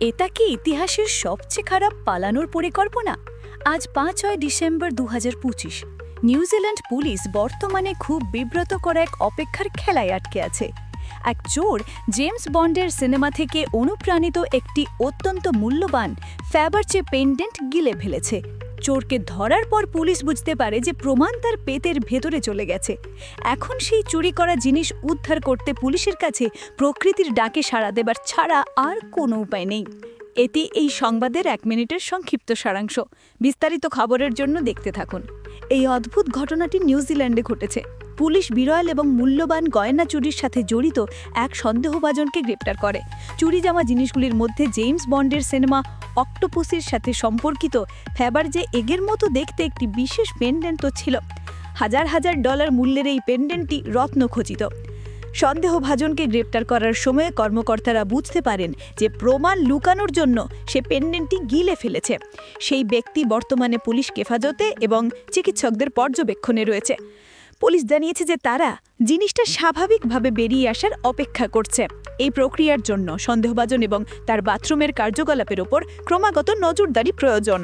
এটা কি ইতিহাসের সবচেয়ে খারাপ পালানোর পরিকল্পনা? আজ ৫ই ডিসেম্বর ২০২৫ নিউজিল্যান্ড পুলিশ বর্তমানে খুব বিব্রতকর এক অপেক্ষার খেলায় আটকে আছে। এক চোর জেমস বন্ডের সিনেমা থেকে অনুপ্রাণিত একটি অত্যন্ত মূল্যবান ফ্যাবারচে পেন্ডেন্ট গিলে ফেলেছে। চোরকে ধরার পর পুলিশ বুঝতে পারে যে প্রমাণ তার পেটের ভেতরে চলে গেছে। এখন সেই চুরি করা জিনিস উদ্ধার করতে পুলিশের কাছে প্রকৃতির ডাকে সাড়া দেবার ছাড়া আর কোনো উপায় নেই। এটি এই সংবাদের ১ মিনিটের সংক্ষিপ্ত সারাংশ। বিস্তারিত খবরের জন্য দেখতে থাকুন। এই অদ্ভুত ঘটনাটি নিউজিল্যান্ডে ঘটেছে। পুলিশ বিরল এবং মূল্যবান গয়না চুরির সাথে জড়িত এক সন্দেহভাজনকে গ্রেপ্তার করে। চুরি যাওয়া জিনিসগুলির মধ্যে জেমস বন্ডের সিনেমা অক্টোপাসের সাথে সম্পর্কিত ফ্যাবারচে এগের মতো দেখতে একটি বিশেষ পেন্ডেন্টও ছিল। হাজার হাজার ডলার মূল্যের এই পেন্ডেন্টটি রত্নখচিত। সন্দেহভাজনকে গ্রেপ্তার করার সময় কর্মকর্তারা বুঝতে পারেন যে প্রমাণ লুকানোর জন্য সে পেন্ডেন্টটি গিলে ফেলেছে। সেই ব্যক্তি বর্তমানে পুলিশ হেফাজতে এবং চিকিৎসকদের পর্যবেক্ষণে রয়েছে। পুলিশ জানিয়েছে যে তারা জিনিসটা স্বাভাবিকভাবে বেরিয়ে আসার অপেক্ষা করছে। এই প্রক্রিয়ার জন্য সন্দেহভাজন এবং তার বাথরুমের কার্যকলাপের ওপর ক্রমাগত নজরদারি প্রয়োজন।